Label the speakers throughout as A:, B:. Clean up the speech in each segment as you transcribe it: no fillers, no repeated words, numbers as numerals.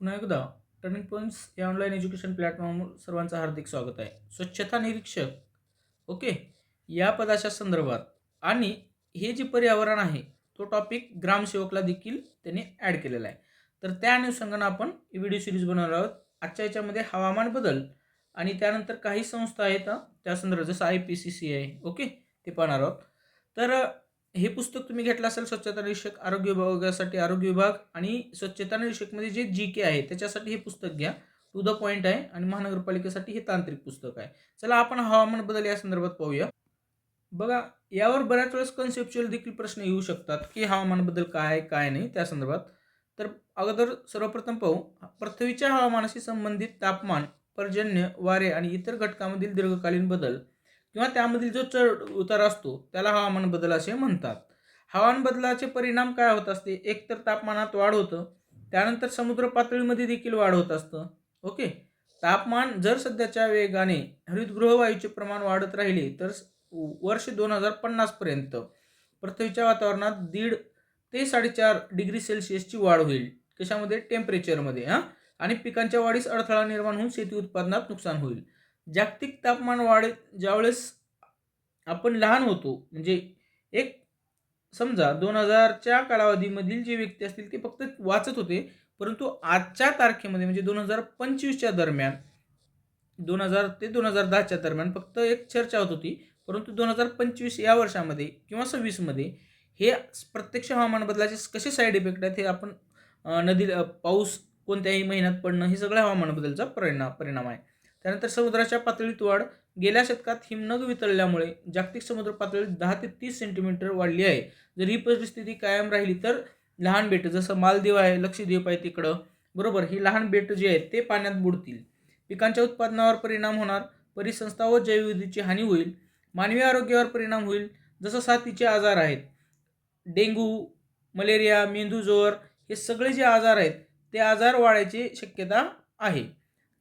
A: पुन्हा एकदा turning points या ऑनलाईन एज्युकेशन प्लॅटफॉर्मवर सर्वांचं हार्दिक स्वागत आहे. स्वच्छता निरीक्षक ओके या पदाच्या संदर्भात आणि हे जे पर्यावरण आहे तो टॉपिक ग्रामसेवकला देखील त्यांनी ॲड केलेला आहे. तर त्या अनुषंगानं आपण व्हिडिओ सिरीज बनवणार आहोत. आजच्या याच्यामध्ये हवामान बदल आणि त्यानंतर काही संस्था आहेत त्या संदर्भात जसं IPCC आहे ओके ते पाहणार आहोत. तर हे पुस्तक तुम्ही घेतलं असेल स्वच्छता निरीक्षक आरोग्य विभागासाठी आरोग्य विभाग आणि स्वच्छता निरीक्षकमध्ये जे GK आहे त्याच्यासाठी हे पुस्तक घ्या. टू द पॉईंट आहे आणि महानगरपालिकेसाठी हे तांत्रिक पुस्तक आहे. चला आपण हवामान बदल या संदर्भात पाहूया. बघा यावर बऱ्याच वेळेस कन्सेप्च्युअल देखील प्रश्न येऊ शकतात की हवामान बदल काय काय नाही त्या संदर्भात. तर अगोदर सर्वप्रथम पाहू पृथ्वीच्या हवामानाशी संबंधित तापमान, पर्जन्य, वारे आणि इतर घटकांमधील दीर्घकालीन बदल किंवा त्यामधील जो चढ उतार असतो त्याला हवामान बदल असे म्हणतात. हवामान बदलाचे परिणाम काय होत असते? एक तर तापमानात वाढ होतं, त्यानंतर समुद्र पातळीमध्ये देखील वाढ होत असतं. ओके. तापमान जर सध्याच्या वेगाने हरितगृह वायूचे प्रमाण वाढत राहिले तर वर्ष 2050 पर्यंत पृथ्वीच्या वातावरणात 1.5 ते 4.5 डिग्री सेल्सिअसची वाढ होईल. कशामध्ये? टेम्परेचरमध्ये आणि पिकांच्या वाढीस अडथळा निर्माण होऊन शेती उत्पादनात नुकसान होईल. जागतिक तापमान वाढ ज्यावेळेस आपण लहान होतो म्हणजे एक समजा 2000च्या कालावधीमधील जे व्यक्ती असतील ते फक्त वाचत होते, परंतु आजच्या तारखेमध्ये म्हणजे 2025च्या दरम्यान 2000 ते 2010च्या दरम्यान फक्त एक चर्चा होत होती, परंतु 2025 या वर्षामध्ये किंवा 26 मध्ये हे प्रत्यक्ष हवामान बदलाचे कसे साईड इफेक्ट आहेत हे आपण पाऊस कोणत्याही महिन्यात पडणं हे सगळं हवामान बदलचा परिणाम आहे. त्यानंतर समुद्राच्या पातळीत वाढ. गेल्या शतकात हिमनग वितळल्यामुळे जागतिक समुद्र पातळी 10 ते 30 सेंटीमीटर वाढली आहे. जर ही परिस्थिती कायम राहिली तर लहान बेटं जसं मालदीव आहे, लक्षद्वीप आहे तिकडं बरोबर ही लहान बेटं जी आहेत ते पाण्यात बुडतील. पिकांच्या उत्पादनावर परिणाम होणार. परिसंस्था व जैवविविधतेची हानी होईल. मानवी आरोग्यावर परिणाम होईल. जसं साथीचे आजार आहेत, डेंग्यू, मलेरिया, मेंदूज्वर हे सगळे जे आजार आहेत ते आजार वाढायची शक्यता आहे.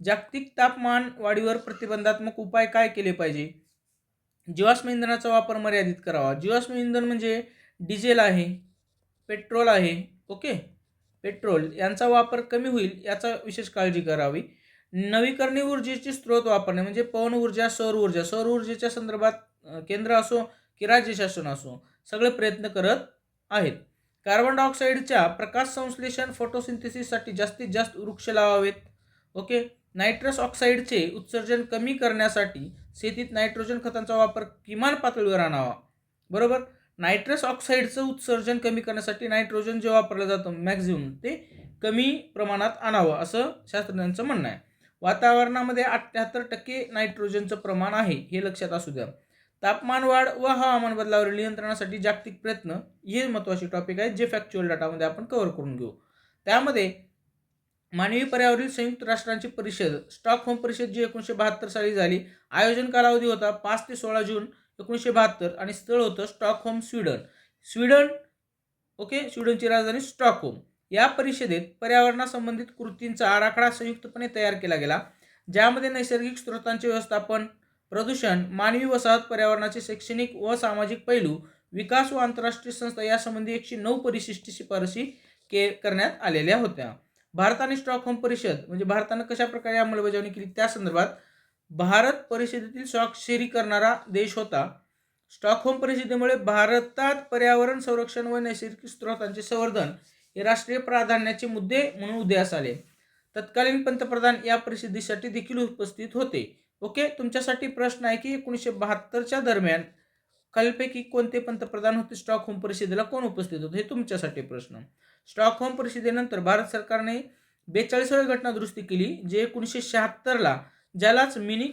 A: जागतिक तापमान वाढीवर प्रतिबंधात्मक उपाय काय केले पाहिजे? जीवाश्म इंधनाचा वापर मर्यादित करावा. जीवाश्म इंधन म्हणजे डिझेल आहे, पेट्रोल आहे ओके पेट्रोल यांचा वापर कमी होईल याचा विशेष काळजी करावी. नवीकरणीय ऊर्जेचे स्रोत वापरणे म्हणजे पवन ऊर्जा, सौर ऊर्जा. सौर ऊर्जेच्या संदर्भात केंद्र असो की राज्य शासन असो सगळे प्रयत्न करत आहेत. कार्बन डायऑक्साईडच्या प्रकाश संश्लेषण फोटोसिंथेसिससाठी जास्तीत जास्त वृक्ष लावावेत. ओके. नायट्रस ऑक्साईडचे उत्सर्जन कमी करण्यासाठी शेतीत नायट्रोजन खतांचा वापर किमान पातळीवर आणावा. बरोबर. नायट्रस ऑक्साईडचं उत्सर्जन कमी करण्यासाठी नायट्रोजन जे वापरलं जातं मॅक्झिमम ते कमी प्रमाणात आणावं असं शास्त्रज्ञांचं म्हणणं आहे. वातावरणामध्ये 78% नायट्रोजनचं प्रमाण आहे हे लक्षात असू द्या. तापमान वाढ व हवामान बदलावरील नियंत्रणासाठी जागतिक प्रयत्न हे महत्त्वाचे टॉपिक आहेत जे फॅक्च्युअल डाटामध्ये आपण कव्हर करून घेऊ. त्यामध्ये मानवी पर्यावरणीय संयुक्त राष्ट्रांची परिषद स्टॉकहोम परिषद जी 1972 साली झाली. आयोजन कालावधी होता 5 ते 16 जून 1972 आणि स्थळ होतं स्टॉकहोम स्वीडन ओके. स्वीडनची राजधानी स्टॉकहोम. या परिषदेत पर्यावरणासंबंधित कृतींचा आराखडा संयुक्तपणे तयार केला गेला ज्यामध्ये नैसर्गिक स्रोतांचे व्यवस्थापन, प्रदूषण, मानवी वसाहत, पर्यावरणाचे शैक्षणिक व सामाजिक पैलू, विकास व आंतरराष्ट्रीय संस्था यासंबंधी 109 परिशिष्ट शिफारसी करण्यात आलेल्या होत्या. भारत आणि स्टॉकहोम परिषद म्हणजे भारतानं कशा प्रकारे अंमलबजावणी केली त्या संदर्भात भारत परिषदेतील स्वाक्षरी करणारा देश होता. स्टॉकहोम परिषदेमुळे भारतात पर्यावरण संरक्षण व नैसर्गिक स्रोतांचे संवर्धन हे राष्ट्रीय प्राधान्याचे मुद्दे म्हणून उदयास आले. तत्कालीन पंतप्रधान या परिषदेसाठी देखील उपस्थित होते. ओके. तुमच्यासाठी प्रश्न आहे की 1972च्या दरम्यान खालीलपैकी कोणते पंतप्रधान होते? स्टॉकहोम परिषदेला कोण उपस्थित होते? हे तुमच्यासाठी प्रश्न. स्टॉकहोम परिषदेनंतर भारत सरकारने 42वी घटना दुरुस्ती केली जे 1976ला ज्यालाच मिनी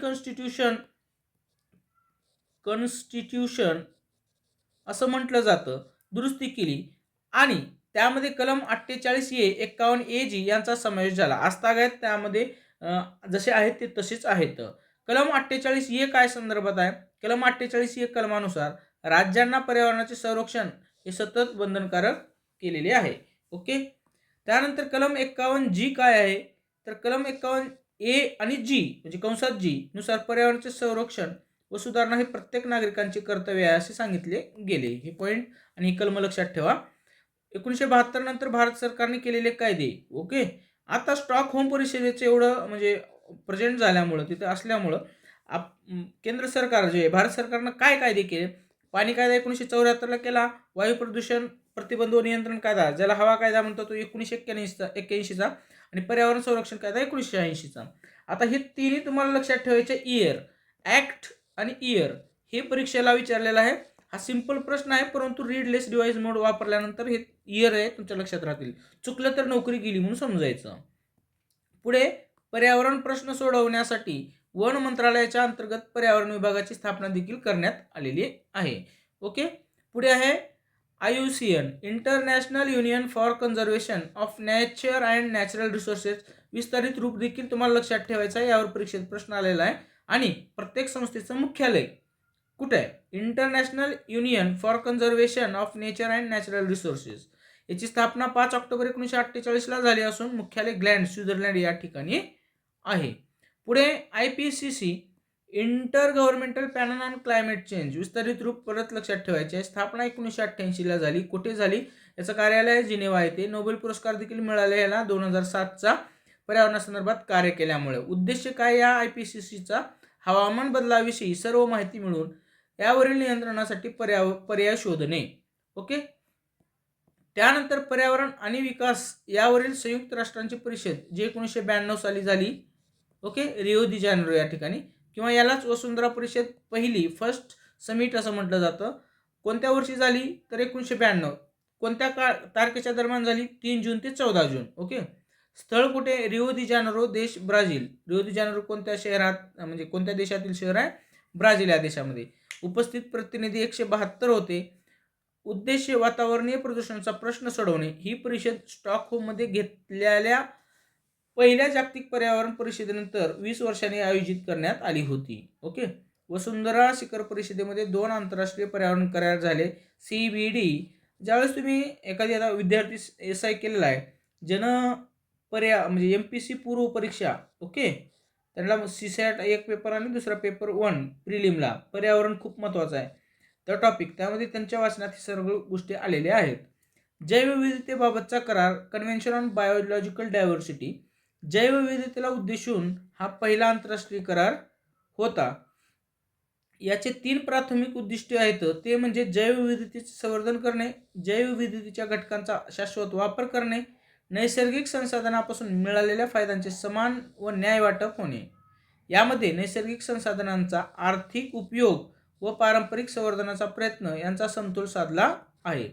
A: कॉन्स्टिट्यूशन असं म्हटलं जातं दुरुस्ती केली आणि त्यामध्ये कलम 48A, 51AG यांचा समावेश झाला. आजतागायत त्यामध्ये जसे आहेत ते तसेच आहेत. कलम 48A काय संदर्भात आहे? कलम 48A कलमानुसार राज्यांना पर्यावरणाचे संरक्षण हे सतत बंधनकारक केलेले आहे. ओके. त्यानंतर कलम 51G काय आहे? तर कलम 51A आणि G म्हणजे कंसात G नुसार पर्यावरणाचे संरक्षण व सुधारणा हे प्रत्येक नागरिकांचे कर्तव्य आहे असे सांगितले गेले. हे पॉईंट आणि ही कलम लक्षात ठेवा. 1972 नंतर भारत सरकारने केलेले कायदे ओके आता स्टॉकहोम परिषदेचं एवढं म्हणजे प्रेझेंट झाल्यामुळं, तिथे असल्यामुळं केंद्र सरकार जे आहे, भारत सरकारनं काय कायदे केले? पाणी कायदा 1974ला केला, वायू प्रदूषण प्रतिबंध व नियंत्रण कायदा, ज्याला हवा कायदा म्हणतो, तो 1981चा आणि पर्यावरण संरक्षण कायदा 1980चा. आता हे तिन्ही तुम्हाला लक्षात ठेवायचे. इयर, ॲक्ट आणि इयर हे परीक्षेला विचारलेलं आहे. हा सिंपल प्रश्न आहे, परंतु रीड लेस डिव्हाइस मोड वापरल्यानंतर हे इयर आहे तुमच्या लक्षात राहतील. चुकलं तर नोकरी गेली म्हणून समजायचं. पुढे पर्यावरण प्रश्न सोडवण्यासाठी वन मंत्रालयाच्या अंतर्गत पर्यावरण विभागाची स्थापना देखील करण्यात आलेली आहे. ओके. पुढे आहे IUCN, international union for conservation of nature and natural resources. विस्तारित रूप देखील तुम्हाला लक्षात ठेवायचं आहे, यावर परीक्षेत प्रश्न आलेला आहे. आणि प्रत्येक संस्थेचं मुख्यालय कुठे आहे? International union for conservation of nature and natural resources. याची स्थापना 5 ऑक्टोबर 1948ला झाली असून मुख्यालय ग्लॅंड, स्वित्झर्लंड या ठिकाणी आहे. पुढे IPCC, inter governmental panel on climate change. विस्तारित रूप परत लक्षात ठेवायचे आहे. स्थापना 1988ला झाली. कुठे झाली? याचं कार्यालय जिनेवा येथे. नोबेल पुरस्कार देखील मिळाले याला 2007चा पर्यावरणासंदर्भात कार्य केल्यामुळे. उद्देश काय या IPCCचा? हवामान बदलाविषयी सर्व माहिती मिळवून यावरील नियंत्रणासाठी पर्याय शोधणे. ओके. त्यानंतर पर्यावरण आणि विकास यावरील संयुक्त राष्ट्रांची परिषद जी 1992 साली झाली. ओके. रिओ दी जानेरो या ठिकाणी, किंवा यालाच वसुंधरा परिषद पहिली, फर्स्ट समिट असं म्हटलं जातं. कोणत्या वर्षी झाली? तर 1992. कोणत्या तारखेच्या दरम्यान झाली? 3 जून ते 14 जून. ओके. स्थळ कुठे? रिओ दी जानेरो, देश ब्राझील. रिओ दी जानेरो कोणत्या शहरात, म्हणजे कोणत्या देशातील शहर आहे? ब्राझील या देशामध्ये. उपस्थित प्रतिनिधी 172 होते. उद्देश वातावरणीय प्रदूषणाचा प्रश्न सोडवणे. ही परिषद स्टॉकहोममध्ये घेतलेल्या पहिल्या जागतिक पर्यावरण परिषदेनंतर 20 वर्षांनी आयोजित करण्यात आली होती. ओके. वसुंधरा शिखर परिषदेमध्ये 2 आंतरराष्ट्रीय पर्यावरण करार झाले, CBD. ज्यावेळेस तुम्ही एखादी आता विद्यार्थी SI केलेला आहे, ज्यानं म्हणजे MPC पूर्व परीक्षा, ओके, त्यांना CSAT एक पेपर आणि दुसरा पेपर 1 प्रिलिमला पर्यावरण खूप महत्त्वाचं आहे, तर टॉपिक त्यामध्ये त्यांच्या वाचनात ही सर्व गोष्टी आलेल्या आहेत. जैवविविधतेबाबतचा करार, कन्व्हेन्शन ऑन बायोलॉजिकल डायव्हर्सिटी. जैवविविधतेला उद्देशून हा पहिला आंतरराष्ट्रीय करार होता. याचे 3 प्राथमिक उद्दिष्टे आहेत. ते म्हणजे जैवविविधतेचे संवर्धन करणे, जैवविविधतेच्या घटकांचा शाश्वत वापर करणे, नैसर्गिक संसाधनापासून मिळालेल्या फायद्यांचे समान व न्याय वाटप होणे. यामध्ये नैसर्गिक संसाधनांचा आर्थिक उपयोग व पारंपरिक संवर्धनाचा प्रयत्न यांचा समतोल साधला आहे.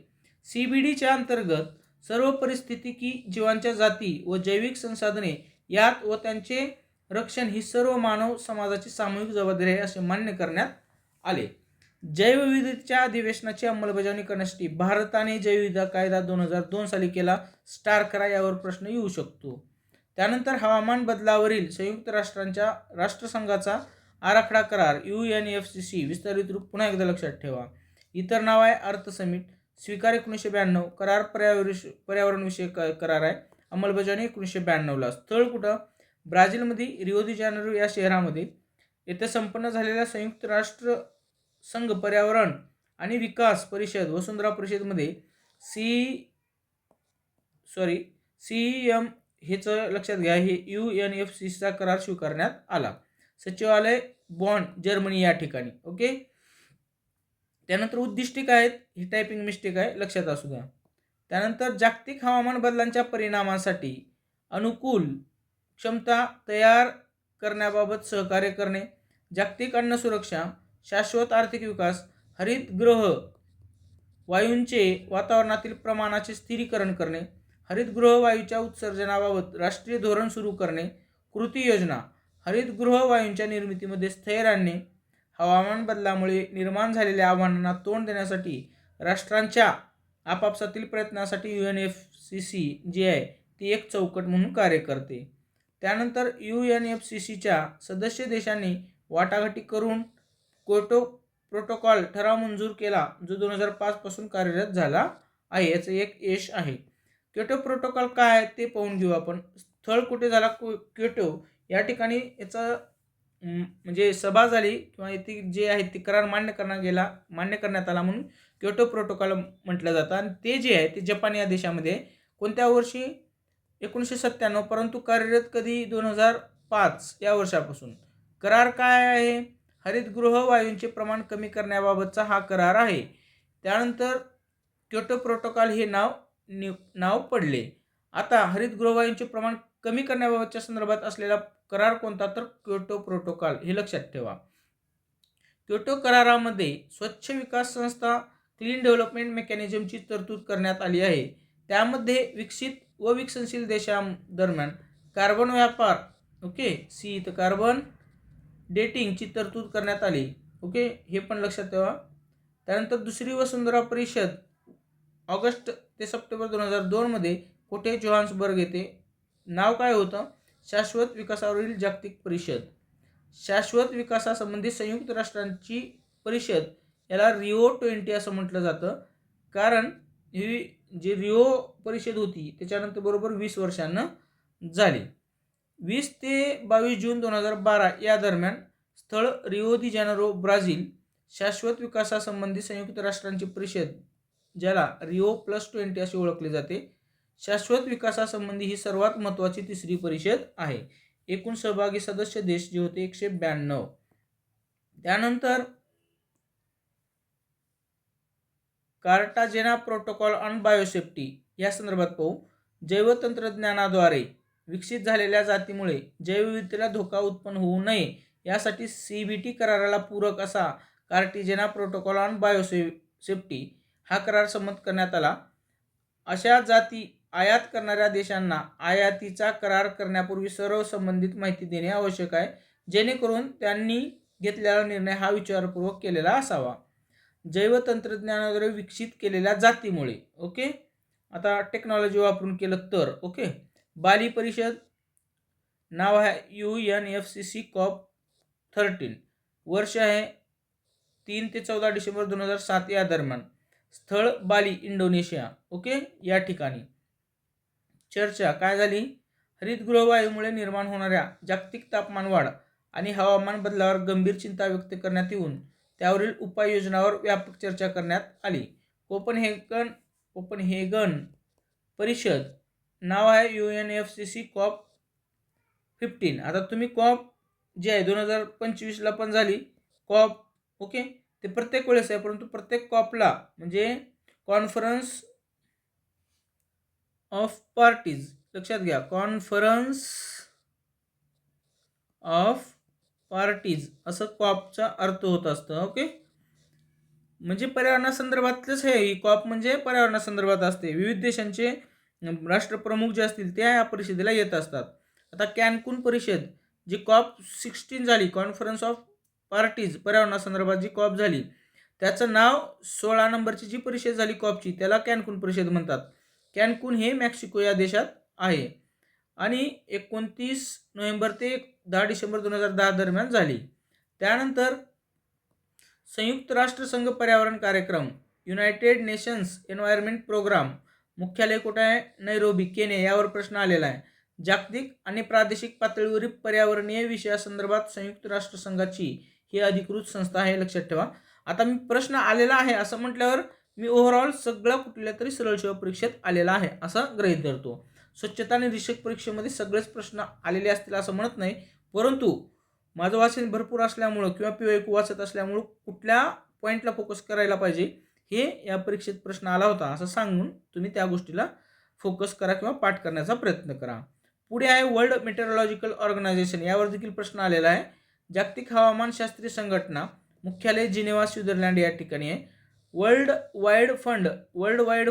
A: CBDच्या अंतर्गत सर्व पारिस्थितिकी जीवांच्या जाती व जैविक संसाधने यात व त्यांचे रक्षण ही सर्व मानव समाजाची सामूहिक जबाबदारी आहे असे मान्य करण्यात आले. जैवविविधतेच्या अधिवेशनाची अंमलबजावणी करण्यासाठी भारताने जैवविविधता कायदा 2002 साली केला. स्टार करा, यावर प्रश्न येऊ शकतो. त्यानंतर हवामान बदलावरील संयुक्त राष्ट्रांच्या राष्ट्रसंघाचा आराखडा करार, UNFCCC. विस्तारित रूप पुन्हा एकदा लक्षात ठेवा. इतर नाव आहे अर्थ समिट. स्वीकार 1992. करार पर्यावरण विषयक करार आहे. अंमलबजावणी 1992ला. स्थळ कुठं? ब्राझीलमध्ये, रिओ दी जानेरो या शहरामध्ये. येथे संपन्न झालेल्या संयुक्त राष्ट्र संघ पर्यावरण आणि विकास परिषद वसुंधरा परिषदमध्ये CEM हेचं लक्षात घ्या, हे UNFCCचा करार स्वीकारण्यात आला. सचिवालय बॉन, जर्मनी या ठिकाणी. ओके. त्यानंतर उद्दिष्टे काय आहेत? ही टायपिंग मिस्टेक आहे, लक्षात असू द्या. त्यानंतर जागतिक हवामान बदलांच्या परिणामासाठी अनुकूल क्षमता तयार करण्याबाबत सहकार्य करणे, जागतिक अन्न सुरक्षा, शाश्वत आर्थिक विकास, हरितगृह वायूंचे वातावरणातील प्रमाणाचे स्थिरीकरण करणे, हरितगृह वायूच्या उत्सर्जनाबाबत राष्ट्रीय धोरण सुरू करणे, कृती योजना, हरितगृह वायूंच्या निर्मितीमध्ये स्थैर्य आणणे, हवामान बदलामुळे निर्माण झालेल्या आव्हानांना तोंड देण्यासाठी राष्ट्रांच्या आपापसातील प्रयत्नासाठी UNFCCC जी आहे ती एक चौकट म्हणून कार्य करते. त्यानंतर UNFCCCच्या सदस्य देशांनी वाटाघाटी करून क्योटो प्रोटोकॉल ठराव मंजूर केला, जो 2005 पासून कार्यरत झाला आहे. याचं एक यश आहे. क्योटो प्रोटोकॉल काय आहे ते पाहून घेऊ आपण. स्थळ कुठे झाला? क्योटो या ठिकाणी याचं म्हणजे सभा झाली, किंवा येथे जे आहे ते करार मान्य करण्यात आला म्हणून क्योटो प्रोटोकॉल म्हटलं जातं. आणि ते जे आहे ते जपान या देशामध्ये कोणत्या वर्षी? 1997, परंतु कार्यरत कधी 2005 या वर्षापासून. करार काय आहे? हरितगृह वायूंचे प्रमाण कमी करण्याबाबतचा हा करार आहे. त्यानंतर क्योटो प्रोटोकॉल हे नाव पडले. आता हरितगृह वायूंचे प्रमाण कमी करण्याबाबतच्या संदर्भात असलेला करार कोणता? तर क्योटो प्रोटोकॉल, हे लक्षात ठेवा. क्योटो करारामध्ये स्वच्छ विकास संस्था क्लीन डेव्हलपमेंट मेकॅनिझमची तरतूद करण्यात आली आहे. त्यामध्ये विकसित व विकसनशील देशांदरम्यान कार्बन व्यापार, ओके, सी तर कार्बन डेटिंगची तरतूद करण्यात आली. ओके, हे पण लक्षात ठेवा. त्यानंतर दुसरी वसुंधरा परिषद ऑगस्ट ते सप्टेंबर 2002 मध्ये कोठे? जोहान्सबर्ग येथे. नाव काय होतं? शाश्वत विकासावरील जागतिक परिषद. शाश्वत विकासासंबंधी संयुक्त राष्ट्रांची परिषद, याला रिओ 20 असं म्हटलं जातं. कारण ही जी रिओ परिषद होती त्याच्यानंतर बरोबर 20 वर्षांना झाली. 20 ते 22 जून 2012 या दरम्यान. स्थळ रिओ दी जानेरो, ब्राझील. शाश्वत विकासासंबंधी संयुक्त राष्ट्रांची परिषद, ज्याला रिओ +20 असे ओळखले जाते. शाश्वत विकासासंबंधी ही सर्वात महत्त्वाची तिसरी परिषद आहे. एकूण सहभागी सदस्य देश जे होते 192. त्यानंतर कार्टाजेना प्रोटोकॉल ऑन बायोसेफ्टी या संदर्भात पाहू. जैवतंत्रज्ञानाद्वारे विकसित झालेल्या जातीमुळे जैवविविधतेला धोका उत्पन्न होऊ नये यासाठी CBT कराराला पूरक असा कार्टाजेना प्रोटोकॉल ऑन बायोसेफ्टी हा करार संमत करण्यात आला. अशा जाती आयात करणाऱ्या देशांना आयातीचा करार करण्यापूर्वी सर्व संबंधित माहिती देणे आवश्यक आहे, जेणेकरून त्यांनी घेतलेला निर्णय हा विचारपूर्वक केलेला असावा. जैवतंत्रज्ञानाद्वारे विकसित केलेल्या जातीमुळे. ओके, आता टेक्नॉलॉजी वापरून केलं तर. ओके, बाली परिषद, नाव आहे UNFCCC COP13. वर्ष आहे 3 ते 14 डिसेंबर 2007 या दरम्यान. स्थळ बाली, इंडोनेशिया. ओके, या ठिकाणी चर्चा काय झाली? हरितगृह वायूमुळे निर्माण होणाऱ्या जागतिक तापमान वाढ आणि हवामान बदलावर गंभीर चिंता व्यक्त करण्यात येऊन त्यावरील उपाययोजनावर व्यापक चर्चा करण्यात आली. कोपनहेगन परिषद, नाव आहे UNFCCC COP15. आता तुम्ही कॉप जे आहे 2025ला पण झाली कॉप. ओके, ते प्रत्येक वेळेस आहे, परंतु प्रत्येक कॉपला म्हणजे कॉन्फरन्स ऑफ पार्टीज, लक्षात घ्या, कॉन्फरन्स ऑफ पार्टीज असं कॉपचा अर्थ होत असतं. ओके, म्हणजे पर्यावरणासंदर्भातलंच हे. ही कॉप म्हणजे पर्यावरणासंदर्भात असते. विविध देशांचे राष्ट्रप्रमुख जे असतील त्या या परिषदेला येत असतात. आता कॅनकून परिषद जी COP16 झाली, कॉन्फरन्स ऑफ पार्टीज, पर्यावरणासंदर्भात जी कॉप झाली, त्याचं नाव 16 नंबरची जी परिषद झाली कॉपची त्याला कॅनकून परिषद म्हणतात. कॅनकून हे मेक्सिको या देशात आहे आणि 29 नोव्हेंबर ते 10 डिसेंबर 2010 दरम्यान झाली. त्यानंतर संयुक्त राष्ट्रसंघ पर्यावरण कार्यक्रम, युनायटेड नेशन्स एन्व्हायरमेंट प्रोग्राम, मुख्यालय कुठे आहे? Nairobi, Kenya. यावर प्रश्न आलेला आहे. जागतिक आणि प्रादेशिक पातळीवरील पर्यावरणीय विषयासंदर्भात संयुक्त राष्ट्रसंघाची ही अधिकृत संस्था आहे, लक्षात ठेवा. आता मी प्रश्न आलेला आहे असं म्हटल्यावर मी ओव्हरऑल सगळं कुठल्या तरी सरळ सेवा परीक्षेत आलेला आहे असं गृहीत धरतो. स्वच्छता निरीक्षक परीक्षेमध्ये सगळेच प्रश्न आलेले असतील असं म्हणत नाही, परंतु माझं वाचन भरपूर असल्यामुळं किंवा PYQ वाचत असल्यामुळं कुठल्या पॉईंटला फोकस करायला पाहिजे हे या परीक्षेत प्रश्न आला होता असं सांगून तुम्ही त्या गोष्टीला फोकस करा किंवा पाठ करण्याचा प्रयत्न करा. पुढे आहे वर्ल्ड मेटेरोलॉजिकल ऑर्गनायझेशन. यावर देखील प्रश्न आलेला आहे. जागतिक हवामानशास्त्रीय संघटना, मुख्यालय जिनेवा, स्वित्झर्लंड या ठिकाणी आहे. वर्ल्ड वाईड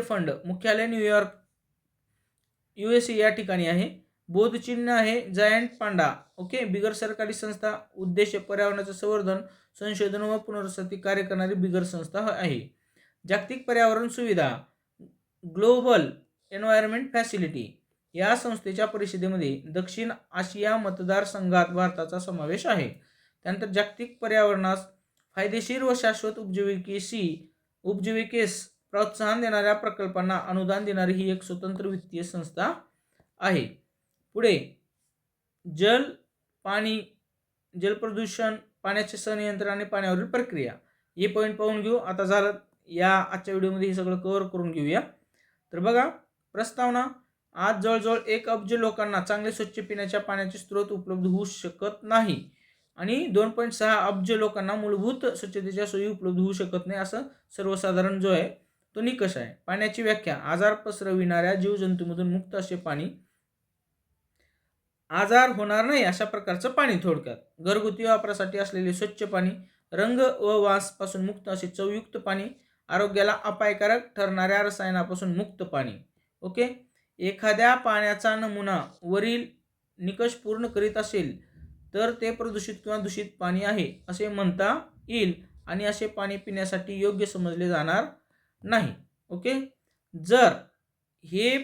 A: फंड मुख्यालय न्यूयॉर्क, USA या ठिकाणी आहे. बोधचिन्ह आहे जायंट पांडा. ओके, बिगर सरकारी संस्था, उद्देश पर्यावरणाचं संवर्धन, संशोधन व पुनर्वसती कार्य करणारी बिगर संस्था आहे. जागतिक पर्यावरण सुविधा, ग्लोबल एन्व्हायरमेंट फॅसिलिटी, या संस्थेच्या परिषदेमध्ये दक्षिण आशिया मतदारसंघात भारताचा समावेश आहे. त्यानंतर जागतिक पर्यावरणास फायदेशीर व शाश्वत उपजीविकेस प्रोत्साहन देणाऱ्या प्रकल्पांना अनुदान देणारी ही एक स्वतंत्र वित्तीय संस्था आहे. पुढे जलप्रदूषण, पाण्याचे संनियंत्रण आणि पाण्यावरील प्रक्रिया, हे पॉईंट पाहून घेऊ. आता झालं या आजच्या व्हिडिओमध्ये हे सगळं कव्हर करून घेऊया. तर बघा, प्रस्तावना, आज जवळजवळ 1 अब्ज लोकांना चांगले स्वच्छ पिण्याच्या पाण्याचे स्रोत उपलब्ध होऊ शकत नाही आणि 2.6 अब्ज लोकांना मूलभूत स्वच्छतेच्या सोयी उपलब्ध होऊ शकत नाही, असं सर्वसाधारण जो आहे तो निकष आहे. पाण्याची व्याख्या: आजार पसरविणाऱ्या जीवजंतूंमधून मुक्त असे पाणी, आजार होणार नाही अशा प्रकारचं पाणी. थोडक्यात घरगुती वापरासाठी असलेले स्वच्छ पाणी, रंग व वास पासून मुक्त असे चवयुक्त पाणी, आरोग्याला अपायकारक ठरणाऱ्या रसायनापासून मुक्त पाणी. ओके. एखाद्या पाण्याचा नमुना वरील निकष पूर्ण करीत असेल तर ते प्रदूषित किंवा दूषित पाणी आहे असे म्हणता येईल आणि असे पाणी पिण्यासाठी योग्य समजले जाणार नाही. ओके. जर हे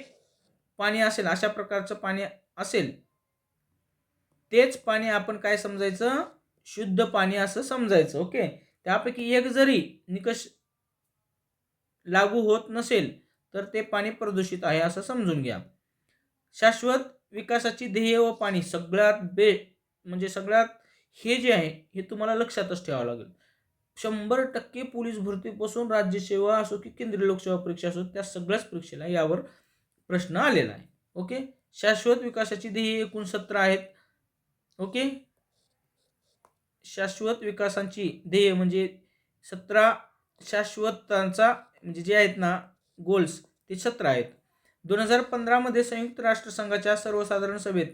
A: पाणी असेल, अशा प्रकारचं पाणी असेल, तेच पाणी आपण काय समजायचं? शुद्ध पाणी असं समजायचं. ओके. त्यापैकी एक जरी निकष लागू होत नसेल तर ते पाणी प्रदूषित आहे असं समजून घ्या. शाश्वत विकासाची ध्येय व पाणी सगळ्यात हे जे आहे हे तुम्हाला लक्षातच ठेवावं लागेल. 100% पोलीस भरतीपासून राज्यसेवा असो की केंद्रीय लोकसेवा परीक्षा असो, त्या सगळ्याच परीक्षेला यावर प्रश्न आलेला आहे. ओके. शाश्वत विकासाची ध्येय एकूण 17 आहेत. ओके. शाश्वत विकासाची ध्येय म्हणजे 17 शाश्वतांचा म्हणजे जे आहेत ना गोल्स, ते 17 आहेत. 2015 मध्ये संयुक्त राष्ट्रसंघाच्या सर्वसाधारण सभेत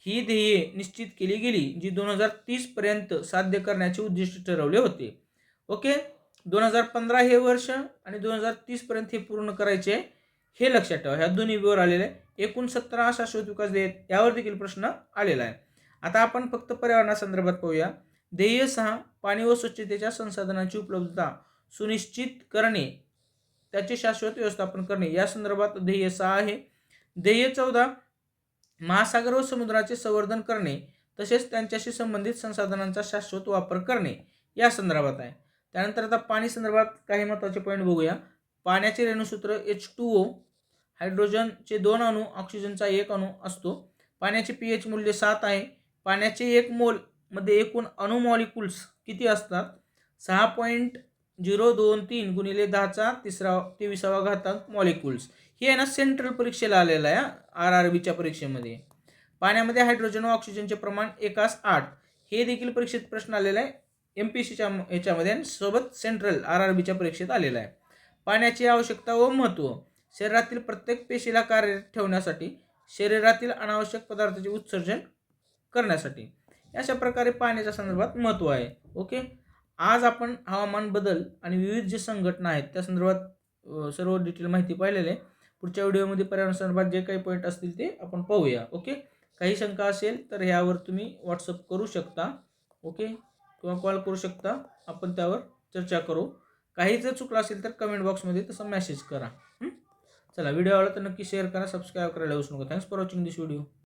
A: ही ध्येये निश्चित केली गेली, जी 2030 पर्यंत साध्य करण्याचे उद्दिष्ट ठरवले होते. ओके. 2015 हे वर्ष आणि 2030 पर्यंत हे पूर्ण करायचे, हे लक्षात ठेवा. ह्या दोन्ही वर आलेले आहे. एकूण 17 शाश्वत विकास ध्येय, यावर देखील प्रश्न आलेला आहे. आता आपण फक्त पर्यावरणासंदर्भात पाहूया. ध्येय 6 पाणी व स्वच्छतेच्या संसाधनांची उपलब्धता सुनिश्चित करणे, त्याचे शाश्वत व्यवस्थापन करणे, या संदर्भात ध्येय 6 आहे. ध्येय 14 महासागर व समुद्राचे संवर्धन करणे तसेच त्यांच्याशी संबंधित संसाधनांचा शाश्वत वापर करणे, या संदर्भात आहे. त्यानंतर आता पाणी संदर्भात काही महत्त्वाचे पॉईंट बघूया. पाण्याचे रेणुसूत्र H2O, हायड्रोजनचे 2 अणू, ऑक्सिजनचा 1 अणू असतो. पाण्याचे pH मूल्य 7 आहे. पाण्याचे 1 मोल मध्ये एकूण अणु मॉलिक्युल्स किती असतात? 6.023 गुणिले 10⁻23 मॉलिक्युल्स. हे आहे ना सेंट्रल परीक्षेला आलेलं आहे, RRBच्या परीक्षेमध्ये. पाण्यामध्ये हायड्रोजन व ऑक्सिजनचे प्रमाण 1:8, हे देखील परीक्षेत प्रश्न आलेला आहे MPSCच्या ह्याच्यामध्ये आणि सोबत सेंट्रल RRBच्या परीक्षेत आलेला आहे. पाण्याची आवश्यकता व महत्त्व: शरीरातील प्रत्येक पेशीला कार्यरत ठेवण्यासाठी, शरीरातील अनावश्यक पदार्थाचे उत्सर्जन करण्यासाठी, अशा प्रकारे पाण्याच्या संदर्भात महत्त्व आहे. ओके. आज आपण हवामान बदल आणि विविध जे संघटना आहेत त्या संदर्भात सर्व डिटेल माहिती पाहिलेली आहे. पुढच्या व्हिडिओमध्ये पर्यावरण संदर्भात जे काही पॉईंट असतील ते आपण पाहूया. ओके. काही शंका असेल तर ह्यावर तुम्ही व्हॉट्सअप करू शकता. ओके. किंवा कॉल करू शकता, आपण त्यावर चर्चा करू. काही जर चुकलं असेल तर कमेंट बॉक्समध्ये तसं मेसेज करा. चला, व्हिडिओ आवडला तर नक्की शेअर करा, सबस्क्राईब करायला विसरू नका. Thanks for watching this video.